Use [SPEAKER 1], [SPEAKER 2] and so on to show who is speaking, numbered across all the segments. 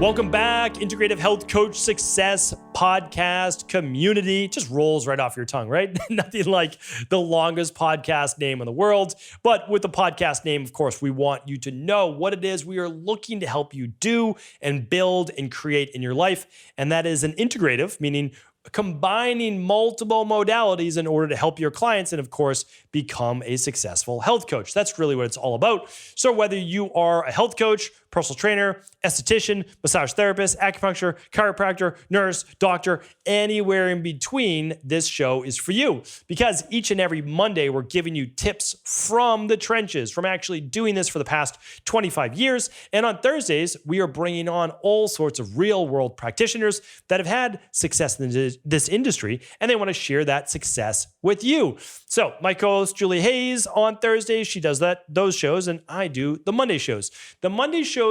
[SPEAKER 1] Welcome back, Integrative Health Coach Success Podcast Community. Just rolls right off your tongue, right? Nothing like the longest podcast name in the world. But with the podcast name, of course, we want you to know what it is we are looking to help you do and build and create in your life. And that is an integrative, meaning combining multiple modalities in order to help your clients and, of course, become a successful health coach. That's really what it's all about. So whether you are a health coach, personal trainer, esthetician, massage therapist, acupuncture, chiropractor, nurse, doctor, anywhere in between, this show is for you. Because each and every Monday, we're giving you tips from the trenches, from actually doing this for the past 25 years. And on Thursdays, we are bringing on all sorts of real-world practitioners that have had success in this industry, and they want to share that success with you. So my co-host, Julie Hayes, on Thursdays, she does those shows, and I do the Monday shows. The Monday shows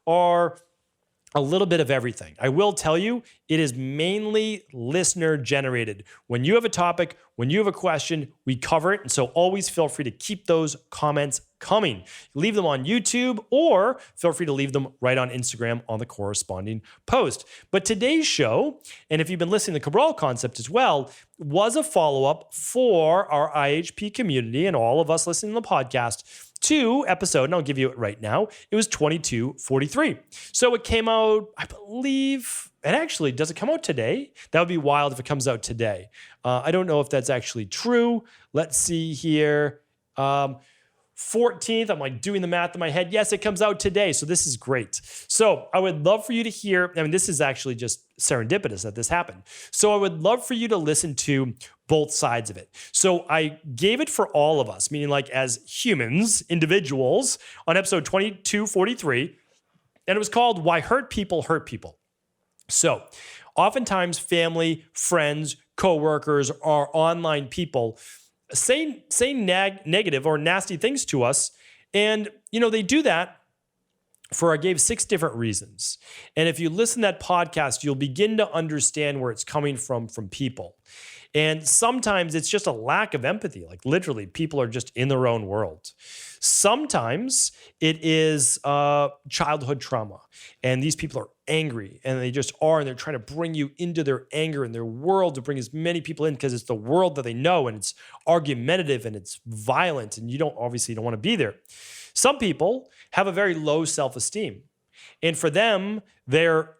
[SPEAKER 1] are a little bit of everything. I will tell you, it is mainly listener generated. When you have a topic, when you have a question, we cover it. And so always feel free to keep those comments coming. Leave them on YouTube or feel free to leave them right on Instagram on the corresponding post. But today's show, and if you've been listening to the Cabral concept as well, was a follow-up for our IHP community and all of us listening to the podcast to episode, and I'll give you it right now. It was 2243. So it came out, I believe, and actually, does it come out today? That would be wild if it comes out today. I don't know if that's actually true. Let's see here. 14th, I'm like doing the math in my head. Yes, it comes out today. So this is great. So I would love for you to hear, this is actually just serendipitous that this happened. So I would love for you to listen to both sides of it. So I gave it for all of us, meaning like as humans, individuals, on episode 2243, and it was called Why Hurt People Hurt People. So oftentimes family, friends, coworkers, or online people say negative or nasty things to us. And, they do that I gave 6 different reasons. And if you listen to that podcast, you'll begin to understand where it's coming from people. And sometimes it's just a lack of empathy. Like literally, people are just in their own world. Sometimes it is childhood trauma. And these people are angry and they just are. And they're trying to bring you into their anger and their world to bring as many people in because it's the world that they know and it's argumentative and it's violent. And you don't want to be there. Some people have a very low self-esteem. And for them, they're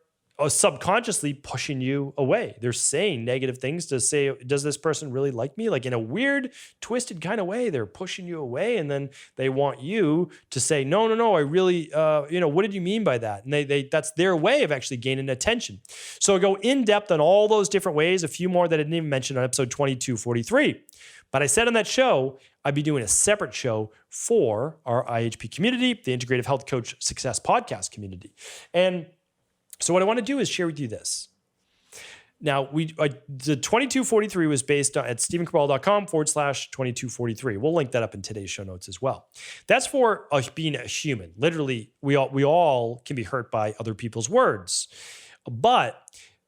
[SPEAKER 1] subconsciously pushing you away. They're saying negative things to say, does this person really like me? Like in a weird, twisted kind of way, they're pushing you away. And then they want you to say, no, I really, what did you mean by that? And that's their way of actually gaining attention. So I go in depth on all those different ways, a few more that I didn't even mention on episode 2243. But I said on that show, I'd be doing a separate show for our IHP community, the Integrative Health Coach Success Podcast community. And so what I want to do is share with you this. Now, the 2243 was based at stephencabral.com/2243. We'll link that up in today's show notes as well. That's for being a human. Literally, we all can be hurt by other people's words. But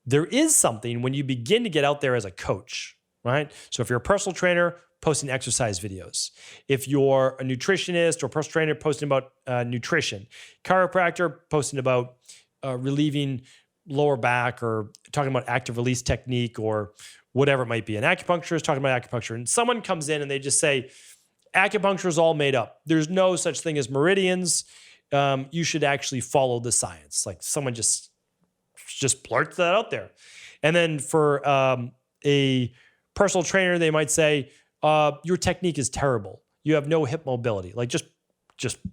[SPEAKER 1] there is something when you begin to get out there as a coach, right? So if you're a personal trainer, posting exercise videos. If you're a nutritionist or personal trainer, posting about nutrition. Chiropractor, posting about relieving lower back or talking about active release technique or whatever it might be. An acupuncturist talking about acupuncture. And someone comes in and they just say, acupuncture is all made up. There's no such thing as meridians. You should actually follow the science. Like someone just blurts that out there. And then for a personal trainer, they might say, your technique is terrible. You have no hip mobility. Like just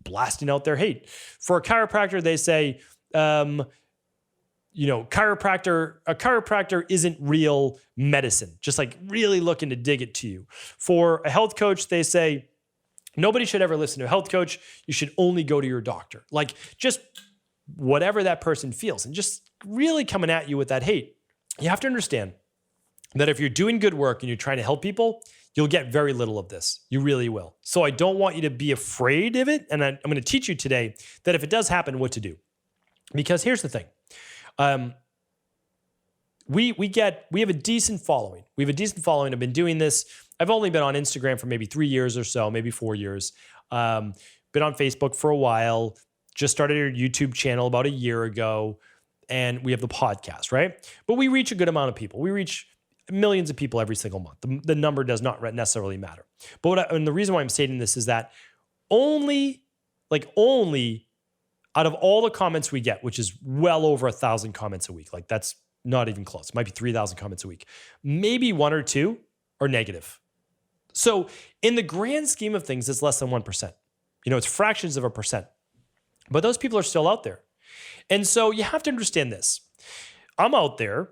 [SPEAKER 1] blasting out their hate. For a chiropractor, they say, a chiropractor isn't real medicine, just like really looking to dig it to you. For a health coach, they say, nobody should ever listen to a health coach. You should only go to your doctor. Like just whatever that person feels and just really coming at you with that hate. You have to understand that if you're doing good work and you're trying to help people, you'll get very little of this. You really will. So I don't want you to be afraid of it. And I'm going to teach you today that if it does happen, what to do. Because here's the thing. We have a decent following. I've been doing this. I've only been on Instagram for maybe 3 years or so, maybe 4 years. Been on Facebook for a while. Just started a YouTube channel about a year ago. and we have the podcast, right? But we reach a good amount of people. We reach millions of people every single month. The number does not necessarily matter. But and the reason why I'm stating this is that only out of all the comments we get, which is well over 1,000 comments a week, like that's not even close. It might be 3,000 comments a week. Maybe one or two are negative. So in the grand scheme of things, it's less than 1%. It's fractions of a percent. But those people are still out there. And so you have to understand this. I'm out there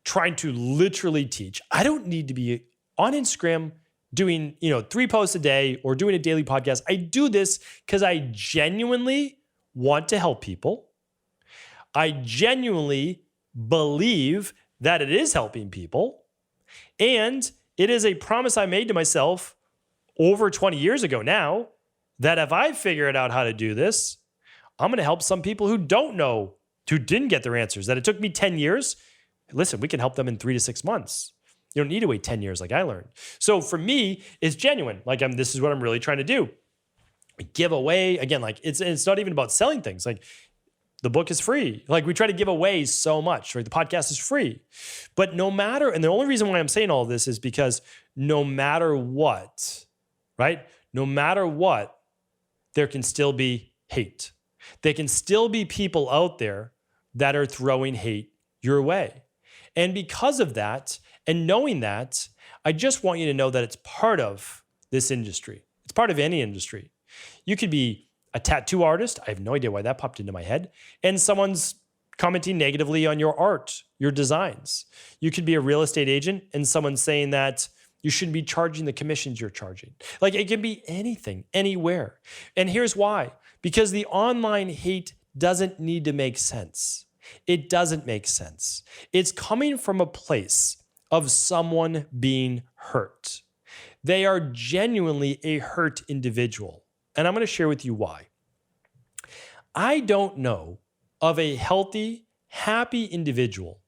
[SPEAKER 1] trying to literally teach. I don't need to be on Instagram doing, 3 posts a day or doing a daily podcast. I do this because I genuinely want to help people. I genuinely believe that it is helping people. And it is a promise I made to myself over 20 years ago now that if I figure out how to do this, I'm going to help some people who don't know, who didn't get their answers, that it took me 10 years. Listen, we can help them in 3 to 6 months. You don't need to wait 10 years like I learned. So for me, it's genuine. This is what I'm really trying to do. Give away, again, it's not even about selling things. Like the book is free. Like we try to give away so much, right? The podcast is free. But no matter, and the only reason why I'm saying all of this is because no matter what, right? No matter what, there can still be hate. There can still be people out there that are throwing hate your way. And because of that, and knowing that, I just want you to know that it's part of this industry. It's part of any industry. You could be a tattoo artist. I have no idea why that popped into my head. And someone's commenting negatively on your art, your designs. You could be a real estate agent and someone's saying that you shouldn't be charging the commissions you're charging. Like it can be anything, anywhere. And here's why. Because the online hate doesn't need to make sense. It doesn't make sense. It's coming from a place of someone being hurt. They are genuinely a hurt individual. And I'm going to share with you why. I don't know of a healthy, happy individual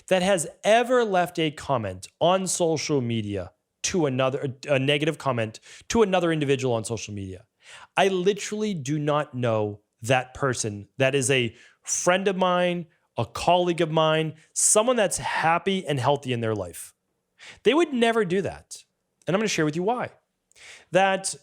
[SPEAKER 1] that has ever left a comment on social media to a negative comment to another individual on social media. I literally do not know that person that is a friend of mine, a colleague of mine, someone that's happy and healthy in their life. They would never do that. And I'm going to share with you why. That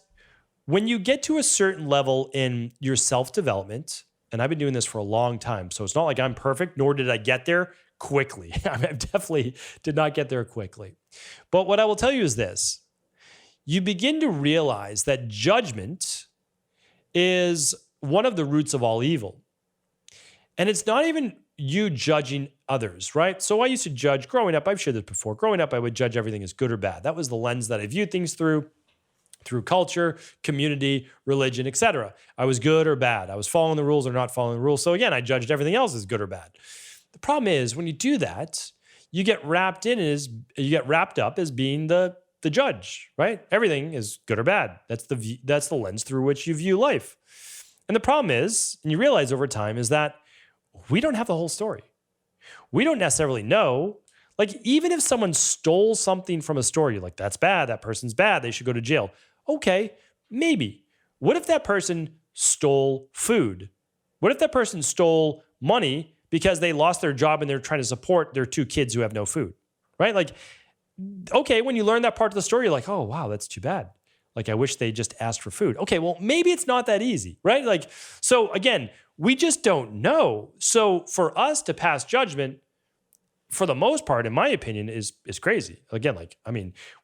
[SPEAKER 1] when you get to a certain level in your self-development, and I've been doing this for a long time, so it's not like I'm perfect, nor did I get there quickly. I definitely did not get there quickly. But what I will tell you is this. You begin to realize that judgment is one of the roots of all evil. And it's not even you judging others, right? So I used to judge growing up. I've shared this before. Growing up, I would judge everything as good or bad. That was the lens that I viewed things through culture, community, religion, etc. I was good or bad. I was following the rules or not following the rules. So again, I judged everything else as good or bad. The problem is when you do that, you get wrapped up as being the judge, right? Everything is good or bad. That's the lens through which you view life. And the problem is, and you realize over time, is that we don't have the whole story. We don't necessarily know. Like, even if someone stole something from a store, you're like, that's bad. That person's bad. They should go to jail. Okay, maybe. What if that person stole food? What if that person stole money because they lost their job and they're trying to support their 2 kids who have no food, right? Like, okay, when you learn that part of the story, you're like, oh, wow, that's too bad. Like, I wish they just asked for food. Okay, well, maybe it's not that easy, right? Like, so again, we just don't know. So for us to pass judgment, for the most part, in my opinion, is crazy. Again,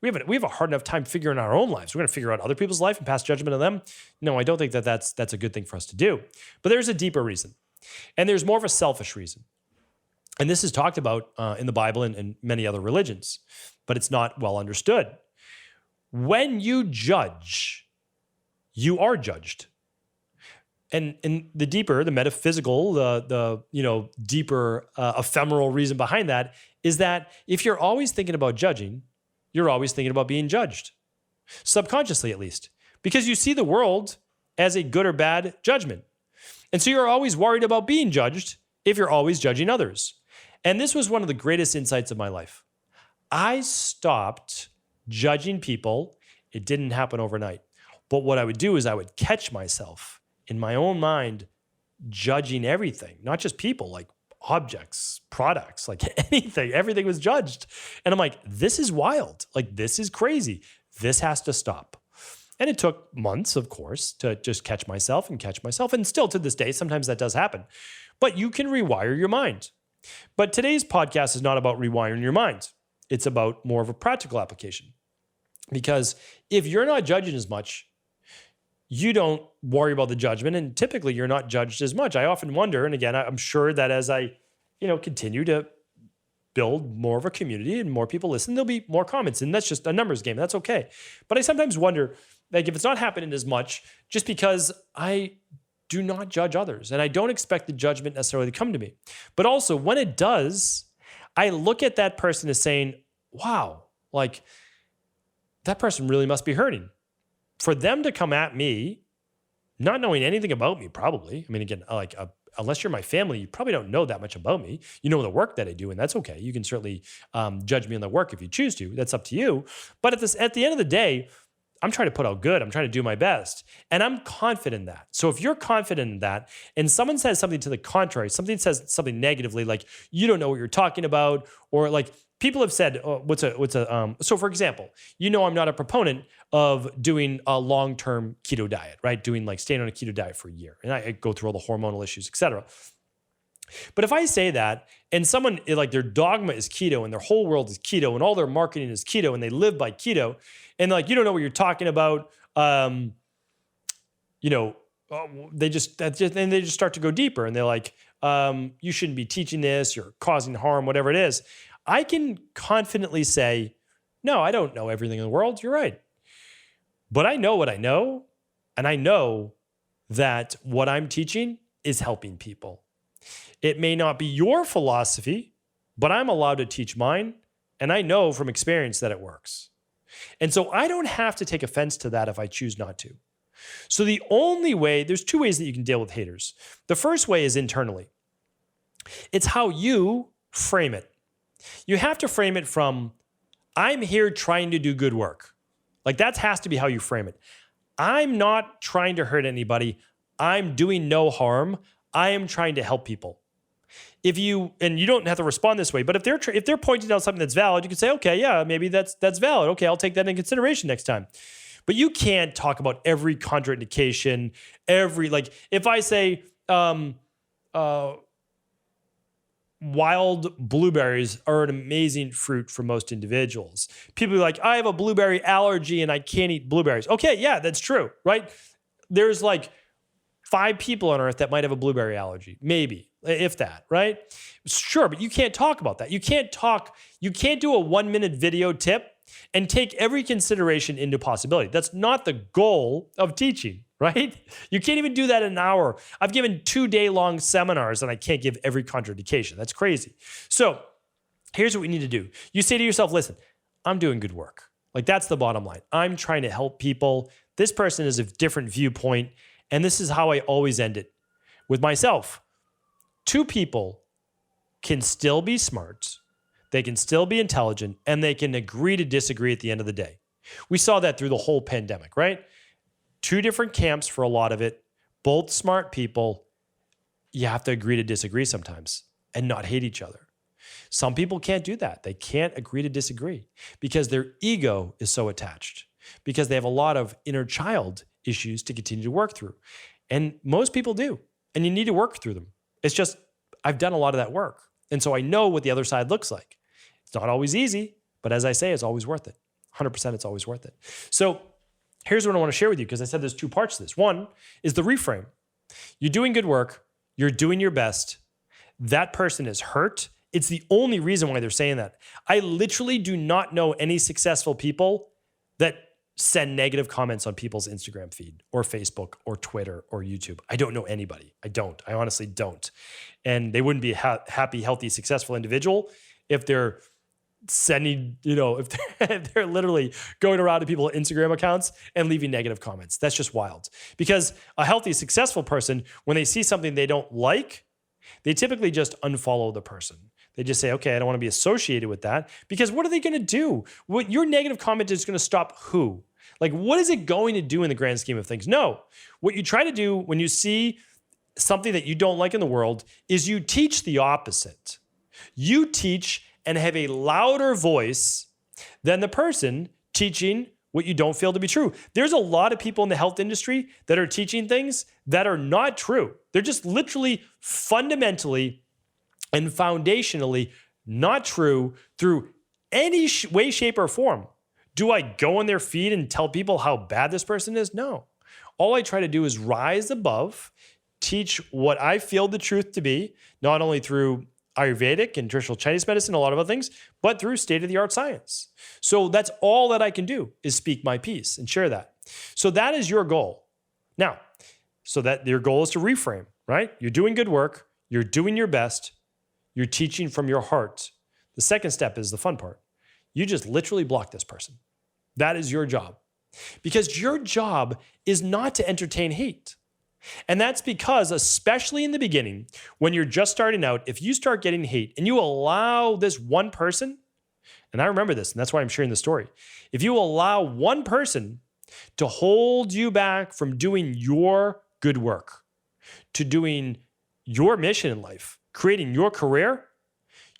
[SPEAKER 1] we have a hard enough time figuring out our own lives. We're going to figure out other people's life and pass judgment on them. No, I don't think that's a good thing for us to do. But there's a deeper reason. And there's more of a selfish reason. And this is talked about in the Bible and many other religions, but it's not well understood. When you judge, you are judged. And the deeper, the metaphysical, the deeper ephemeral reason behind that is that if you're always thinking about judging, you're always thinking about being judged. Subconsciously, at least. Because you see the world as a good or bad judgment. And so you're always worried about being judged if you're always judging others. And this was one of the greatest insights of my life. I stopped judging people. It didn't happen overnight. But what I would do is I would catch myself in my own mind judging everything, not just people, like objects, products, like anything, everything was judged. And I'm like, this is wild. Like, this is crazy. This has to stop. And it took months, of course, to just catch myself. And still to this day, sometimes that does happen. But you can rewire your mind. But today's podcast is not about rewiring your mind. It's about more of a practical application. Because if you're not judging as much, you don't worry about the judgment, and typically you're not judged as much. I often wonder, and again, I'm sure that as I, continue to build more of a community and more people listen, there'll be more comments, and that's just a numbers game. That's okay. But I sometimes wonder, like, if it's not happening as much, just because I do not judge others, and I don't expect the judgment necessarily to come to me. But also, when it does, I look at that person as saying, wow, like, that person really must be hurting. For them to come at me, not knowing anything about me, probably. I mean, again, unless you're my family, you probably don't know that much about me. You know the work that I do, and that's okay. You can certainly judge me on the work if you choose to. That's up to you. But at the end of the day, I'm trying to put out good. I'm trying to do my best. And I'm confident in that. So if you're confident in that, and someone says something to the contrary, something says something negatively, like, you don't know what you're talking about, or like, people have said, so for example, I'm not a proponent of doing a long-term keto diet, right? Doing like staying on a keto diet for a year. And I go through all the hormonal issues, et cetera. But if I say that and someone, like, their dogma is keto and their whole world is keto and all their marketing is keto and they live by keto, and like, you don't know what you're talking about, they just start to go deeper, and they're like, you shouldn't be teaching this, you're causing harm, whatever it is. I can confidently say, no, I don't know everything in the world. You're right. But I know what I know, and I know that what I'm teaching is helping people. It may not be your philosophy, but I'm allowed to teach mine, and I know from experience that it works. And so I don't have to take offense to that if I choose not to. So the only way, there's two ways that you can deal with haters. The first way is internally. It's how you frame it. You have to frame it from, I'm here trying to do good work. Like, that has to be how you frame it. I'm not trying to hurt anybody. I'm doing no harm. I am trying to help people. And you don't have to respond this way, but if they're pointing out something that's valid, you can say, okay, yeah, maybe that's valid. Okay, I'll take that into consideration next time. But you can't talk about every contraindication, if I say, wild blueberries are an amazing fruit for most individuals. People are like, I have a blueberry allergy and I can't eat blueberries. Okay, yeah, that's true, right? There's like 5 people on earth that might have a blueberry allergy, maybe, if that, right? Sure, but you can't talk about that. You can't do a 1-minute video tip and take every consideration into possibility. That's not the goal of teaching, right? You can't even do that in an hour. I've given 2-day-long seminars and I can't give every contraindication. That's crazy. So here's what we need to do. You say to yourself, listen, I'm doing good work. Like, that's the bottom line. I'm trying to help people. This person is a different viewpoint. And this is how I always end it with myself. 2 people can still be smart. They can still be intelligent, and they can agree to disagree at the end of the day. We saw that through the whole pandemic, right? 2 different camps for a lot of it, both smart people. You have to agree to disagree sometimes and not hate each other. Some people can't do that. They can't agree to disagree because their ego is so attached, because they have a lot of inner child issues to continue to work through. And most people do, and you need to work through them. It's just, I've done a lot of that work. And so I know what the other side looks like. It's not always easy, but as I say, it's always worth it. 100% it's always worth it. So here's what I want to share with you, because I said there's 2 parts to this. One is the reframe. You're doing good work. You're doing your best. That person is hurt. It's the only reason why they're saying that. I literally do not know any successful people that send negative comments on people's Instagram feed or Facebook or Twitter or YouTube. I don't know anybody. I honestly don't. And they wouldn't be a happy, healthy, successful individual if they're sending, if they're literally going around to people's Instagram accounts and leaving negative comments. That's just wild. Because a healthy, successful person, when they see something they don't like, they typically just unfollow the person. They just say, okay, I don't want to be associated with that, because what are they going to do? What your negative comment is going to stop who? Like, what is it going to do in the grand scheme of things? No. What you try to do when you see something that you don't like in the world is you teach the opposite. You teach and have a louder voice than the person teaching what you don't feel to be true. There's a lot of people in the health industry that are teaching things that are not true. They're just literally fundamentally and foundationally not true through any way, shape, or form. Do I go on their feed and tell people how bad this person is? No. All I try to do is rise above, teach what I feel the truth to be, not only through Ayurvedic and traditional Chinese medicine, a lot of other things, but through state-of-the-art science. So that's all that I can do is speak my piece and share that. So that is your goal. Now, so that your goal is to reframe, right? You're doing good work. You're doing your best. You're teaching from your heart. The second step is the fun part. You just literally block this person. That is your job. Because your job is not to entertain hate. And that's because, especially in the beginning, when you're just starting out, if you start getting hate and you allow this one person, and I remember this, and that's why I'm sharing the story. If you allow one person to hold you back from doing your good work, to doing your mission in life, creating your career,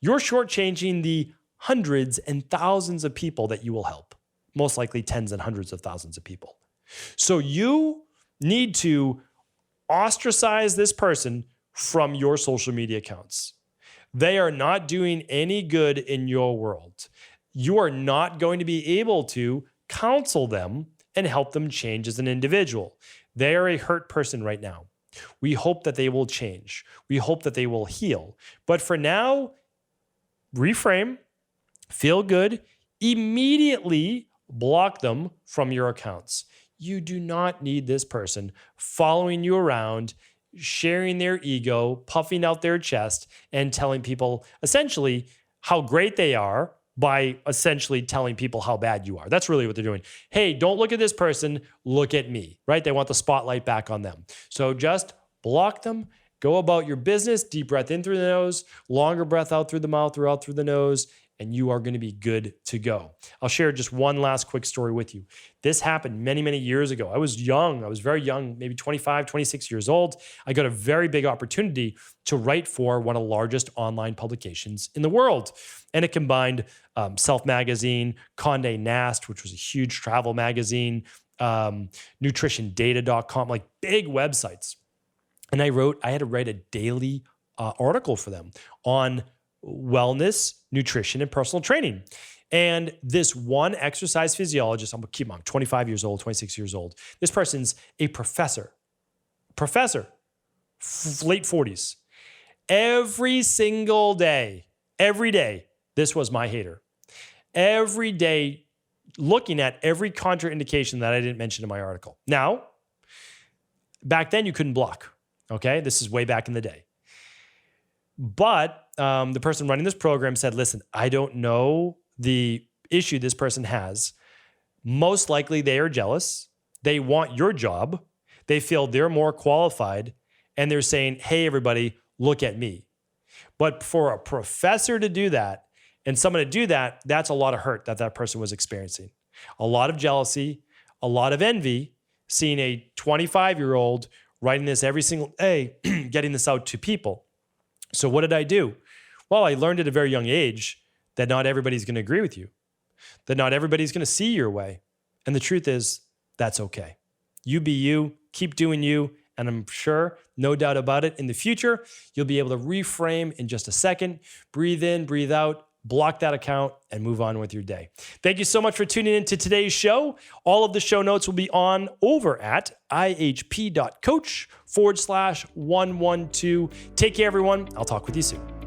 [SPEAKER 1] you're shortchanging the hundreds and thousands of people that you will help. Most likely tens and hundreds of thousands of people. So you need to ostracize this person from your social media accounts. They are not doing any good in your world. You are not going to be able to counsel them and help them change as an individual. They are a hurt person right now. We hope that they will change. We hope that they will heal. But for now, reframe, feel good, immediately block them from your accounts. You do not need this person following you around, sharing their ego, puffing out their chest, and telling people essentially how great they are by essentially telling people how bad you are. That's really what they're doing. Hey, don't look at this person, look at me, right? They want the spotlight back on them. So just block them, go about your business, deep breath in through the nose, longer breath out through the mouth or out through the nose, and you are going to be good to go. I'll share just one last quick story with you. This happened many, many years ago. I was young. I was very young, maybe 25, 26 years old. I got a very big opportunity to write for one of the largest online publications in the world. And it combined Self Magazine, Condé Nast, which was a huge travel magazine, nutritiondata.com, like big websites. And I had to write a daily article for them on wellness, nutrition, and personal training. And this one exercise physiologist, I'm 25 years old, 26 years old. This person's a professor, late 40s. Every single day, every day, this was my hater. Every day, looking at every contraindication that I didn't mention in my article. Now, back then you couldn't block, okay? This is way back in the day. But the person running this program said, listen, I don't know the issue this person has. Most likely they are jealous. They want your job. They feel they're more qualified. And they're saying, hey, everybody, look at me. But for a professor to do that and someone to do that, that's a lot of hurt that person was experiencing. A lot of jealousy, a lot of envy, seeing a 25-year-old writing this every single day, getting this out to people. So what did I do? Well, I learned at a very young age that not everybody's going to agree with you, that not everybody's going to see your way. And the truth is, that's okay. You be you, keep doing you, and I'm sure, no doubt about it, in the future, you'll be able to reframe in just a second, breathe in, breathe out, block that account, and move on with your day. Thank you so much for tuning in to today's show. All of the show notes will be on over at ihp.coach/112. Take care, everyone. I'll talk with you soon.